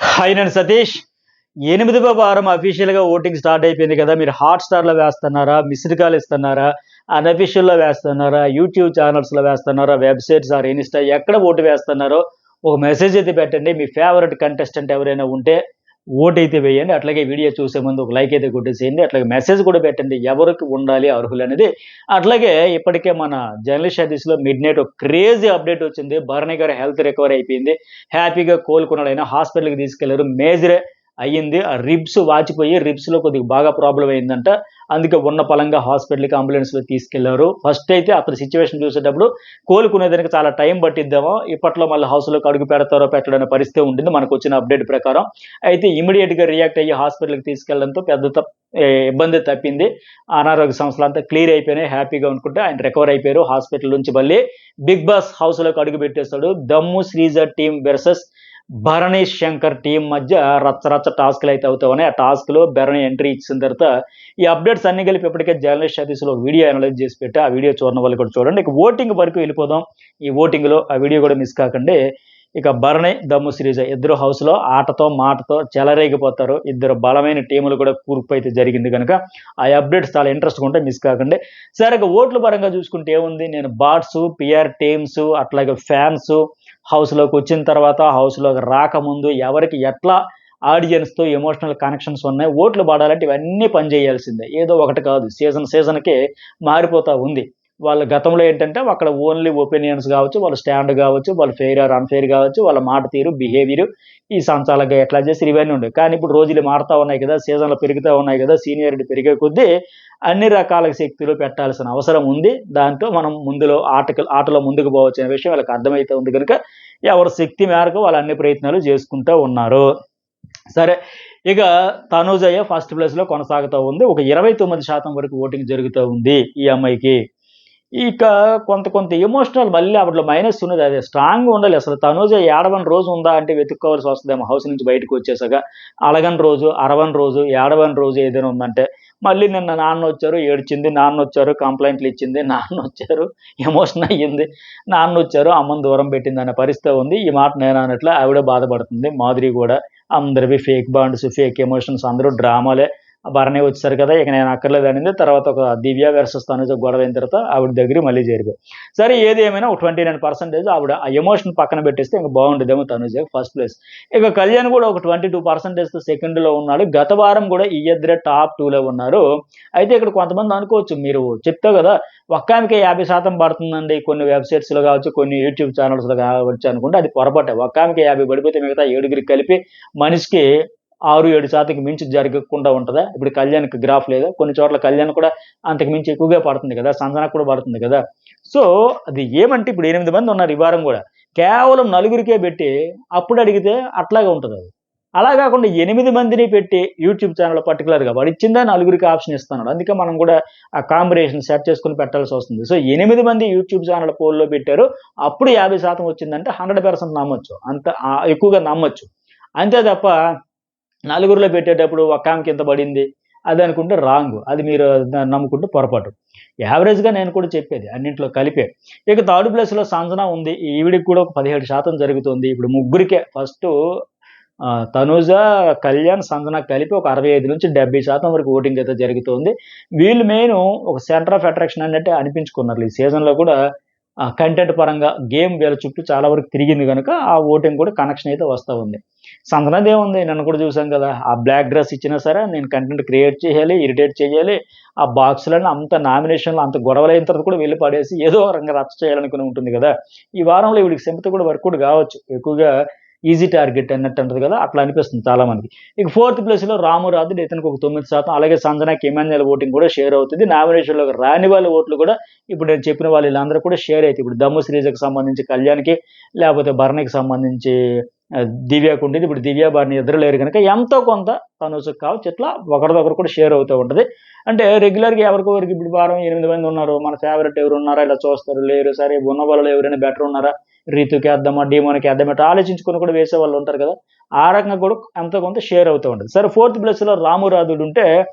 Hi నేను సతీష్. 8వ వారం అఫీషియల్‌గా ఓటింగ్ స్టార్ట్ అయిపోయింది కదా! మీరు హాట్‌స్టార్‌లో వేస్తున్నారా? మిస్డ్ కాల్ ఇస్తున్నారా? అన్‌అఫీషియల్‌లో వేస్తున్నారా? యూట్యూబ్ ఛానల్స్‌లో వేస్తున్నారా? వెబ్‌సైట్స్ ఆర్ ఇన్‌స్టా ఎక్కడ ఓటు వేస్తున్నారో ఒక మెసేజ్ అయితే పెట్టండి. మీ ఫేవరెట్ కంటెస్టెంట్ ఎవరైనా ఉంటే ఓటైతే వేయండి. అట్లాగే వీడియో చూసే ముందు ఒక లైక్ అయితే కొట్టేసేయండి. అట్లాగే మెసేజ్ కూడా పెట్టండి. ఎవరికి ఉండాలి అర్హులనేది. అట్లాగే ఇప్పటికే మన జర్నలిస్ట్ సర్వీస్‌లో మిడ్‌నైట్ ఒక క్రేజీ అప్డేట్ వచ్చింది. భరణి గారి హెల్త్ రికవరీ అయిపోయింది. హ్యాపీగా కోలుకున్నాడు. ఆయన హాస్పిటల్‌కి తీసుకెళ్లారు. మేజరే అయ్యింది. ఆ రిబ్స్ వాచిపోయి రిబ్స్‌లో కొద్దిగా బాగా ప్రాబ్లమ్ అయిందంట. అందుకే ఉన్న పలంగా హాస్పిటల్‌కి అంబులెన్స్‌లో తీసుకెళ్లారు. ఫస్ట్ అయితే అతని సిట్యుయేషన్ చూసేటప్పుడు కోలుకునేదానికి చాలా టైం పట్టిద్దేమో. ఇప్పట్లో మళ్ళీ హౌస్‌లోకి అడుగు పెడతారో పెట్టడో అనే పరిస్థితి ఉంటుంది మనకొచ్చిన అప్డేట్ ప్రకారం. అయితే ఇమ్మీడియేట్‌గా రియాక్ట్ అయ్యి హాస్పిటల్‌కి తీసుకెళ్లడంతో పెద్ద ఇబ్బంది తప్పింది. అనారోగ్య సమస్యలంతా క్లియర్ అయిపోయినాయి. హ్యాపీగా అనుకుంటే ఆయన రికవర్ అయిపోయారు. హాస్పిటల్ నుంచి మళ్ళీ బిగ్ బాస్ హౌస్‌లోకి అడుగు పెట్టేసాడు. దమ్ము Sreeja team versus Bharani Shankar team మధ్య రచ్చ రచ్చ టాస్క్‌లు అయితే అవుతా ఉన్నాయి. ఆ టాస్క్‌లో భరణి ఎంట్రీ ఇచ్చిన తర్వాత ఈ అప్డేట్స్ అన్నీ కలిపి ఇప్పటికే జర్నలిస్ట్ సర్వీస్‌లో వీడియో అనలైజ్ చేసి పెట్టా. ఆ వీడియో చూడని వాళ్ళు కూడా చూడండి. ఇక ఓటింగ్ వరకు వెళ్ళిపోదాం. ఈ ఓటింగ్‌లో ఆ వీడియో కూడా మిస్ కాకండి. ఇక భరణి, దమ్ము శ్రీజ ఇద్దరు హౌస్‌లో ఆటతో, మాటతో చెలరేగిపోతారు. ఇద్దరు బలమైన టీములు కూడా కూర్పు అయితే జరిగింది గనక ఆ అప్డేట్స్ చాలా ఇంట్రెస్ట్‌గా ఉంటాయి. మిస్ కాకండి. సరే ఇక ఓట్ల పరంగా చూసుకుంటే ఏముంది, నేను బాట్స్, పీఆర్ టీమ్స్ అట్లాగే ఫ్యాన్స్ హౌస్‌లోకి వచ్చిన తర్వాత, హౌస్‌లోకి రాకముందు ఎవరికి ఎట్లా ఆడియన్స్‌తో ఎమోషనల్ కనెక్షన్స్ ఉన్నాయి. ఓట్లు పడాలంటే ఇవన్నీ పనిచేయాల్సిందే. ఏదో ఒకటి కాదు. సీజన్‌కి మారిపోతా ఉంది. వాళ్ళ గతంలో ఏంటంటే అక్కడ ఓన్లీ ఒపీనియన్స్ గావచ్చు, వాళ్ళ స్టాండ్ గావచ్చు, వాళ్ళు ఫెయిర్ ఆర్ అన్‌ఫెయిర్ గావచ్చు, వాళ్ళ మాట తీరు, బిహేవియర్ ఈ సంచాలకుగా ఎట్లా చేసిర్రు ఇవన్నీ ఉండేవి. కానీ ఇప్పుడు రోజులు మారుతా ఉన్నాయి కదా! సీజన్‌లు పెరుగుతా ఉన్నాయి కదా! సీనియారిటీ పెరిగే కొద్దీ అన్ని రకాల శక్తులు పెట్టాల్సిన అవసరం ఉంది. దాంతో మనం ఆటలో ముందుకు పోవచ్చనే విషయం వాళ్ళకి అర్థమైతా ఉంది గనుక ఎవరి శక్తి మేరకు వాళ్ళు అన్ని ప్రయత్నాలు చేసుకుంటా ఉన్నారు. సరే. ఇక తనూజయ్య ఫస్ట్ ప్లేస్‌లో కొనసాగుతా ఉంది. ఒక 29% వరకు ఓటింగ్ జరుగుతా ఉంది ఈ అమ్మాయికి. ఇక కొంత కొంత ఎమోషనల్ మళ్ళీ ఆవిడలో మైనస్ ఉన్నది. అదే స్ట్రాంగ్‌గా ఉండాలి. అసలు తనూజ ఏడవని రోజు ఉందా అంటే వెతుక్కోవాల్సి వస్తదేమో హౌస్ నుంచి బయటకొచ్చేసాక. అలగని రోజు, అరవని రోజు, ఏడవని రోజు ఏదైనా ఉందంటే, మళ్ళీ నిన్న నాన్నొచ్చారు ఏడ్చింది, నాన్నొచ్చారు కంప్లెయింట్లు ఇచ్చింది, నాన్నొచ్చారు ఎమోషన్ అయ్యింది, నాన్నొచ్చారు అమ్మని దూరం పెట్టిందనే పరిస్థితి ఉంది. ఈ మాట నేననట్లే ఆవిడ బాధపడుతుంది. మాధురి గూడా అందరివి ఫేక్ బాండ్స్, ఫేక్ ఎమోషన్స్ అందరూ డ్రామాలే. భరణి వచ్చేసారు కదా! ఇక నేను అక్కర్లేదనింది. తర్వాత ఒక దివ్య వెర్సస్ తనుజ గొడవైన తర్వాత ఆవిడ దగ్గరికి మళ్ళీ చేరిపోయారు. సరే ఏది ఏమైనా ఒక 29% ఆవిడ ఆ ఎమోషన్ పక్కన పెట్టేస్తే ఇంక బావుండేదేమో తనుజ ఫస్ట్ ప్లేస్. ఇక కళ్యాణ్ కూడా ఒక 22%తో సెకండ్‌లో ఉన్నాడు. గత వారం కూడా ఈ ఇద్దరే టాప్ 2లో ఉన్నారు. అయితే ఇక్కడ కొంతమంది అనుకోవచ్చు మీరు చెప్తావు కదా! ఒక్కాయనకే 50% పడుతుందండి కొన్ని వెబ్‌సైట్స్‌లో కావచ్చు, కొన్ని యూట్యూబ్ ఛానల్స్‌లో కావచ్చు అనుకుంటే అది పొరపాటే. ఒక్కాయనకి 50 పడిపోతే మిగతా ఏడుగురికి కలిపి మనిషికి 6, 7% మించి జరగకుండా ఉంటదా? ఇప్పుడు కళ్యాణ్‌కి గ్రాఫ్ లేదా? కొన్ని చోట్ల కళ్యాణ్ కూడా అంతకు మించి ఎక్కువగా పడుతుంది కదా! సంజనకు కూడా పడుతుంది కదా! సో, అది ఏమంటే ఇప్పుడు 8 మంది ఉన్నారు ఈ వారం గూడా. కేవలం నలుగురికే బెట్టి అప్పుడు అడిగితే అట్లాగే ఉంటదది. అలా గాకుండా 8 మందిని పెట్టి యూట్యూబ్ ఛానెల్ పర్టిక్యులర్‌గా వాడిచ్చిందే నలుగురికి ఆప్షన్ ఇస్తున్నాడు. అందుకే మనం గూడా ఆ కాంబినేషన్ సెట్ చేసుకొని పెట్టాల్సొస్తుంది. సో, 8 మంది యూట్యూబ్ ఛానెల్ పోల్‌లో పెట్టారు. అప్పుడు 50% వచ్చిందంటే 100% నమ్మొచ్చు. అంత ఎక్కువగా నమ్మొచ్చు. అంతే తప్ప నలుగురిలో పెట్టేటప్పుడు ఒకామెకి ఇంత పడింది. అదనుకుంటే రాంగు. అది మీరు నమ్ముకుంటే పొరపాటు. యావరేజ్‌గా నేను కూడా చెప్పేది అన్నింట్లో కలిపే. ఇక థర్డ్ ప్లేస్‌లో సంజన ఉంది. ఈవిడకి కూడా ఒక 17% జరుగుతుంది. ఇప్పుడు ముగ్గురికే ఫస్టు తనూజ, కళ్యాణ్, సంజన కలిపి ఒక 65-70% వరకు ఓటింగ్ అయితే జరుగుతుంది. వీళ్ళు మెయిను ఒక సెంటర్ ఆఫ్ అట్రాక్షన్ అన్నట్టే అనిపించుకున్నారు. ఈ సీజన్‌లో కూడా కంటెంట్ పరంగా గేమ్ వీళ్ళ చుట్టూ చాలా వరకు తిరిగింది గనక ఆ ఓటింగ్ కూడా కనెక్షన్ అయితే వస్తా ఉంది. సందనదేముంది నిన్న కూడా చూసాం కదా! ఆ బ్లాక్ డ్రెస్ ఇచ్చినా సరే నేను కంటెంట్ క్రియేట్ చేయాలి, ఇరిటేట్ చేయాలి. ఆ బాక్స్‌లని అంత నామినేషన్‌లు అంత గొడవలయిన తర్వాత కూడా వెళ్లి పడేసి ఏదో ఒక రకంగా రచ్చ చేయాలనుకుని ఉంటుంది గదా! ఈ వారంలో ఈవిడకి సింపతి కూడా వర్కౌట్ గావచ్చు. ఎక్కువగా ఈజీ టార్గెట్ అన్నట్టు అంటది కదా! అట్లా అనిపిస్తుంది చాలా మందికి. ఇక ఫోర్త్ ప్లేస్‌లో రాము రాథోడ్ ఇతనికి ఒక 9%, అలాగే సంజనాకి ఇమాన్యుయల్ ఓటింగ్ కూడా షేర్ అవుతుంది. నామినేషన్‌లోకి రాని వాళ్ళ ఓట్లు కూడా ఇప్పుడు నేను చెప్పిన వాళ్ళు వీళ్ళందరూ కూడా షేర్ అయితాయి. ఇప్పుడు దమ్ము శ్రీజకి సంబంధించి కళ్యాణ్‌కి, లేపోతే భరణికి సంబంధించి దివ్యకు ఉండేది. ఇప్పుడు దివ్య, భరణి ఇద్దరు లేరు గనక ఎంతో కొంత తనూజకి కావచ్చు. ఇట్లా ఒకరిదొకరు కూడా షేర్ అవుతూ ఉంటది. అంటే రెగ్యులర్‌గా ఎవరికొకరికి ఇప్పుడు వారం 8 మంది ఉన్నారు. మన ఫేవరెట్ ఎవరున్నారా ఇలా చూస్తారు. లేరు. సరే ఉన్న వాళ్ళలో ఎవరైనా బెటర్ ఉన్నారా? రితుకేద్దామా, డీమోన్‌కేద్దామా ఇట్లా ఆలోచించుకొని కూడా వేసేవాళ్ళు ఉంటారు కదా! ఆ రకంగా కూడా ఎంతో కొంత షేర్ అవుతూ ఉంటది. సరే ఫోర్త్ ప్లేస్‌లో రాము రాథోడ్ ఉంటే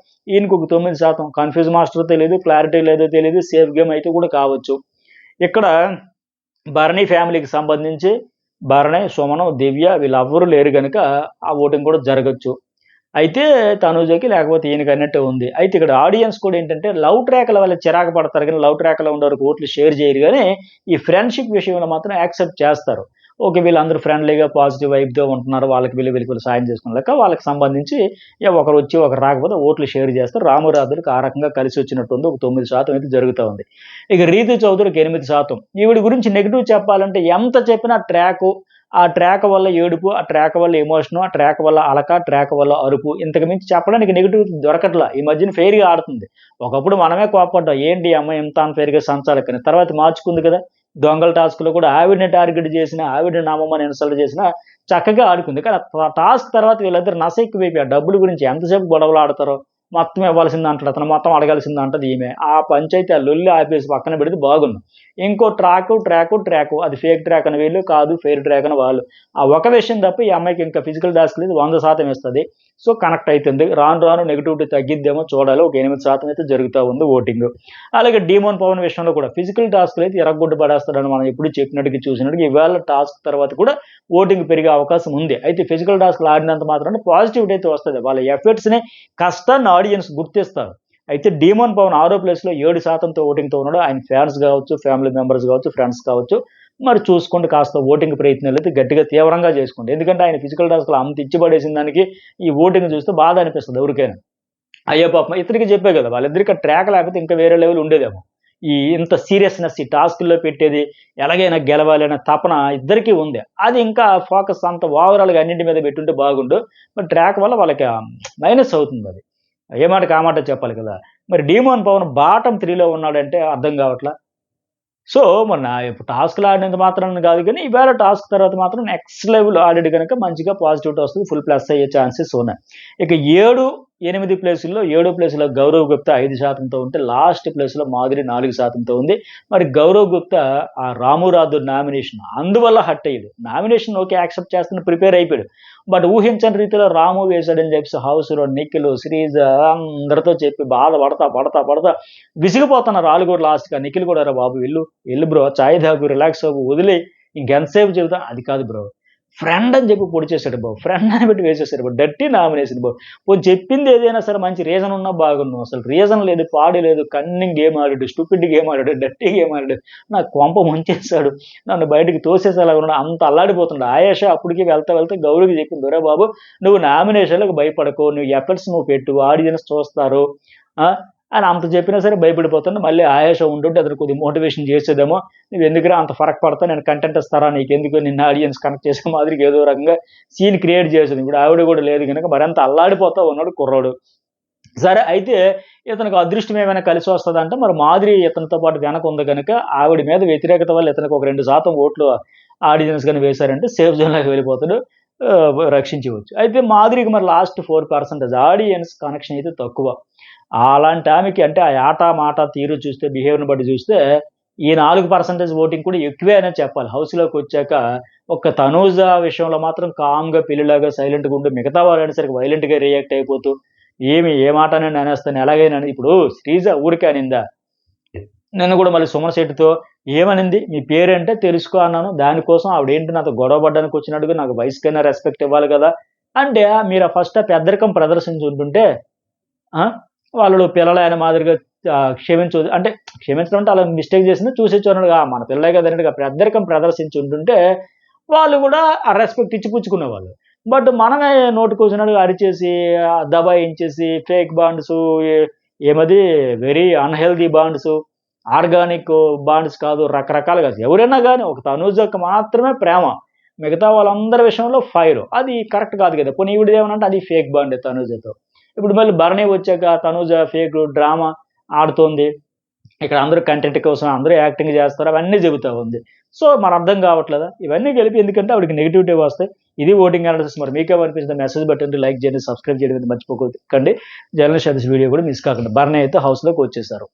ఈయనకొక 9% కన్‌ఫ్యూజ్ మాస్టర్ తెలీదు, క్లారిటీ లేదో తెలీదు, సేఫ్ గేమ్ అయితే కూడా కావచ్చు. ఇక్కడ భరణి ఫ్యామిలీకి సంబంధించి భరణి, సుమను, దివ్య వీళ్ళెవ్వరూ లేరు గనుక ఆ ఓటింగ్ కూడా జరగొచ్చు. అయితే తనూజకి లేకపోతే ఈయనకి అన్నట్టే ఉంది. అయితే ఇక్కడ ఆడియన్స్ కూడా ఏంటంటే లవ్ ట్రాక్‌ల వల్ల చిరాకు పడతారు గానీ, లవ్ ట్రాక్‌లో ఉండేవరకు ఓట్లు షేర్ చేయరు గానీ, ఈ ఫ్రెండ్‌షిప్ విషయంలో మాత్రం యాక్సెప్ట్ చేస్తారు. ఓకే. వీళ్ళందరూ ఫ్రెండ్లీగా పాజిటివ్ వైబ్‌తో ఉంటున్నారు. వాళ్ళకి వీళ్ళు సాయం చేసుకున్న లెక్క వాళ్ళకి సంబంధించి ఒకరొచ్చి ఒకరు రాకపోతే ఓట్లు షేర్ చేస్తారు. రాము రాథోడ్‌కి ఆ రకంగా కలిసొచ్చినట్టుంది. ఒక 9% అయితే జరుగుతా ఉంది. ఇక రీతు చౌదరికి 8%. ఈవిడ గురించి నెగెటివ్ చెప్పాలంటే ఎంత చెప్పినా ఆ ట్రాక్ వల్ల ఏడుపు, ఆ ట్రాక్ వల్ల ఎమోషను, ఆ ట్రాక్ వల్ల అలక, ట్రాక్ వల్ల అరుపు. ఇంతకు మించి చెప్పడానికి నెగెటివ్ దొరకట్లా. ఈ మధ్యన ఫెయిర్‌గా ఆడుతుంది. ఒకప్పుడు మనమే కోప్పడ్డాం. ఏంటి ఈ అమ్మాయి ఇంత అన్‌ఫెయిర్‌గా సంచాలకని. తర్వాత మార్చుకుంది కదా! దొంగల టాస్క్‌లో కూడా ఆవిడని టార్గెట్ చేసినా, ఆవిడని నమ్మమని ఇన్సల్ట్ చేసినా చక్కగా ఆడుకుంది. కానీ టాస్క్ తర్వాత వీళ్ళిద్దరు నస ఎక్కువైపోయి ఆ డబ్బుల గురించి ఎంతసేపు గొడవలాడతారో, మొత్తం ఇవ్వాల్సింది అంటాడు అతను, మొత్తం అడగాల్సింది అంటది ఈమె. ఆ పంచాయతీ ఆ లొల్లి ఆపేసి పక్కన పెడితే బాగుండు. ఇంకో ట్రాకు అది ఫేక్ ట్రాక్ అని వీళ్ళు, కాదు ఫెయిర్ ట్రాక్ అని వాళ్ళు. ఆ ఒక విషయం తప్ప ఈ అమ్మాయికి ఇంకా ఫిజికల్ టాస్క్ లేదు. 100% ఇస్తది. సో, కనెక్ట్ అయితుంది. రాను రాను నెగటివిటీ తగ్గిద్దేమో చూడాలి. ఒక 8% అయితే జరుగుతా ఉంది ఓటింగు. అలాగే డీమోన్ పవన్ విషయంలో కూడా ఫిజికల్ టాస్క్‌లు అయితే ఇరగ్గొట్టి పడేస్తాడని మనం ఎప్పుడు చెప్పినట్టుగా, చూసినట్టుగా ఇవాళ టాస్క్ తర్వాత కూడా ఓటింగ్ పెరిగే అవకాశం ఉంది. అయితే ఫిజికల్ టాస్క్‌లు ఆడినంత మాత్రాన పాజిటివిటీ అయితే వస్తది. వాళ్ళ ఎఫర్ట్స్‌ని, కష్టాన్ని ఆడియన్స్ గుర్తిస్తారు. అయితే డీమోన్ పవన్ 6 ప్లేస్‌లో 7%తో ఓటింగ్‌తో ఉన్నాడు. ఆయన ఫ్యాన్స్ గావచ్చు, ఫ్యామిలీ మెంబర్స్ గావచ్చు, ఫ్రెండ్స్ కావచ్చు. మరి చూసుకోండి, కాస్త ఓటింగ్ ప్రయత్నాలైతే గట్టిగా తీవ్రంగా చేసుకోండి. ఎందుకంటే ఆయన ఫిజికల్ టాస్క్‌లు అంత ఇచ్చి పడేసిన దానికి ఈ ఓటింగ్ చూస్తే బాధ అనిపిస్తది ఎవరికైనా. అయ్యో పాపం! ఇతనికి చెప్పా గదా! వాళ్ళిద్దరికి ట్రాక్ లేకపోతే ఇంకా వేరే లెవెల్ ఉండేదేమో. ఇంత సీరియస్‌నెస్ ఈ టాస్కుల్లో పెట్టేది, ఎలాగైనా గెలవాలి అనే తపన ఇద్దరికీ ఉంది. అది ఇంకా ఫోకస్ అంత ఓవరాల్‌గా అన్నింటి మీద పెట్టుంటే బాగుండు. బట్ ట్రాక్ వల్ల వాళ్ళకి మైనస్ అవుతుందది. ఏ మాటకి ఆ మాటే చెప్పాలి కదా! మరి డీమోన్ పవన్ బాటమ్ 3లో ఉన్నాడంటే అర్థం గావట్లా. సో, మొన్న ఇప్పుడు టాస్క్‌లు ఆడినంత మాత్రాన గాదు గానీ, ఇవాళ టాస్క్ తర్వాత మాత్రం నెక్స్ట్ లెవెల్ ఆడాడు గనక మంచిగా పాజిటివిటీ వస్తది. ఫుల్ ప్లస్ అయ్యే ఛాన్సెస్ ఉన్నాయి. ఇక 7, 8 ప్లేసుల్లో 7 ప్లేస్‌లో గౌరవ్ గుప్తా 5%తో ఉంటే, లాస్ట్ ప్లేస్‌లో మాధురి 4%తో ఉంది. మరి గౌరవ్ గుప్తా ఆ రాము రాథోడ్ నామినేషన్ అందువల్ల హర్ట్ అయ్యాడు. నామినేషన్ ఓకే, యాక్సెప్ట్ చేస్తున్న ప్రిపేర్ అయిపోయాడు. బట్ ఊహించని రీతిలో రాము వేశాడని చెప్పేసి హౌస్‌లో నిఖిల్, శ్రీజ అందరితో చెప్పి బాధ పడతా విసిగిపోతున్నారు ఆళ్ళు కూడా లాస్ట్‌కి. ఆ నిఖిల్ కూడా "అరె బాబు ఎళ్ళు బ్రో, చాయ్ తాగు, రిలాక్స్ అవ్వు, వదిలేయి. ఇంకెంతసేపు చెబుతాం." అది కాదు బ్రో. ఫ్రెండ్ అని చెప్పి పొడిచేసాడు బాబు. ఫ్రెండ్ అని పెట్టి వేసేసాడు బాబు. డర్టీ నామినేషన్ బాబు. పోనీ చెప్పింది ఏదైనా సరే మంచి రీజన్ ఉన్నా బాగున్ను. అసలు రీజన్ లేదు, పాడు లేదు. కన్నింగ్ గేమ్ ఆడాడు, స్టూపిడ్ గేమ్ ఆడాడు, డర్టీ గేమ్ ఆడాడు. నా కొంప ముంచేసాడు. నన్ను బయటకి తోసేసేలాగా ఉన్నాడు. అంత అల్లాడిపోతున్నాడు. ఆయేషా అప్పటికి వెళ్తా గౌరికి చెప్పింది, "ఒరేయ్ బాబు, నువ్వు నామినేషన్‌లకు భయపడకు. నువ్వు ఎఫర్ట్స్ నువ్వు పెట్టు. ఆడియన్స్ చూస్తారు." ఆ! అని అంత చెప్పినా సరే భయపడిపోతుండు. మళ్ళీ ఆయేషా ఉండుంటే అతను కొద్దిగా మోటివేషన్ చేసేదేమో. "నువ్వెందుకురా అంత ఫరక్ పడతావు? నేను కంటెంట్ ఇస్తారా నీకెందుకు? నిన్ను ఆడియన్స్ కనెక్ట్ చేసే మాదిరిగా ఏదో రకంగా సీన్ క్రియేట్ చేసింది." ఇప్పుడు ఆవిడ కూడా లేదు గనుక మరింత అల్లాడిపోతా ఉన్నాడు కుర్రోడు. సరే, అయితే ఇతనికి అదృష్టం ఏమైనా కలిసి వస్తదంటే, మరి మాధురి ఇతనితో పాటు వెనక ఉంది గనుక ఆవిడ మీద వ్యతిరేకత వల్ల ఇతనికి ఒక 2% ఓట్లు ఆడియన్స్ గాని వేశారంటే సేఫ్ జోన్‌లోకి వెళ్ళిపోతాడు. రక్షించవచ్చు. అయితే మాధురికి మరి లాస్ట్ 4% ఆడియన్స్ కనెక్షన్ అయితే తక్కువ. అలాంటి ఆమెకి అంటే ఆ ఆట, మాట, తీరు చూస్తే, బిహేవియర్‌ని బట్టి చూస్తే ఈ 4% ఓటింగ్ కూడా ఎక్కువే అనే చెప్పాలి. హౌస్‌లోకొచ్చాక ఒక్క తనూజ విషయంలో మాత్రం కామ్‌గా పిల్లిలాగా సైలెంట్‌గా ఉండి, మిగతా వాళ్ళనేసరికి వైలెంట్‌గా రియాక్ట్ అయిపోతూ, ఏ మాట అనైనా అనేస్తాను, ఎలాగైనా ఇప్పుడు శ్రీజ ఊరికే అనిందా? నిన్న కూడా మళ్ళీ సుమన్ శెట్టితో ఏమనింది? "మీ పేరేంటే తెలుసుకో" అన్నాను. దానికోసం ఆవిడేంటి నాతో గొడవ పడడానికి వచ్చినట్టుగా, నాకు వయసుకైనా రెస్పెక్ట్ ఇవ్వాలి గదా! అంటే మీరు ఫస్ట్ ఆ పెద్దరికం ప్రదర్శించుంటుంటే ఆ! వాళ్ళు పిల్లలే అనే మాదిరిగా అంటే క్షమించడం అంటే అలా మిస్టేక్ చేసినా చూసి చూడనట్టుగా మన పిల్లలే కదా అన్నట్టుగా పెద్దరికం ప్రదర్శించి ఉంటుంటే, వాళ్ళు కూడా ఆ రెస్పెక్ట్ ఇచ్చి పుచ్చుకునేవాళ్ళు. బట్ మనమే నోటికొచ్చినట్టుగా అరిచేసి, దబాయించేసి, ఫేక్ బాండ్సు, ఎ ఏమది very unhealthy bonds, organic bonds కాదు, రకరకాలుగా ఎవరైనా గాని ఒక తనూజకి మాత్రమే ప్రేమ. మిగతా వాళ్ళందరి విషయంలో ఫైరు. అది కరెక్ట్ కాదు కదా! పోనీ ఈవిడదేమనంటే అది ఫేక్ బాండే తనూజతో. ఇప్పుడు మళ్ళీ భరణి వచ్చాక తనూజ ఫేక్ డ్రామా ఆడుతోంది. ఇక్కడ అందరూ కంటెంట్ కోసం అందరూ యాక్టింగ్ చేస్తారు. అవన్నీ చెబుతా ఉంది. సో, మరి అర్థం కావట్లేదా? ఇవన్నీ కలిపి ఎందుకంటే ఆవిడకి నెగెటివిటీ వస్తాయి. ఇది ఓటింగ్ అనాలిసిస్. మరి మీకేమనిపించింది? మెసేజ్ పెట్టండి, లైక్ చేయండి, సబ్స్క్రైబ్ చేయడం మర్చిపోకండి. జర్నలిస్ట్ సతీష్ వీడియో కూడా మిస్ కాకండి. భరణి అయితే హౌస్‌లోకి వచ్చేసారు.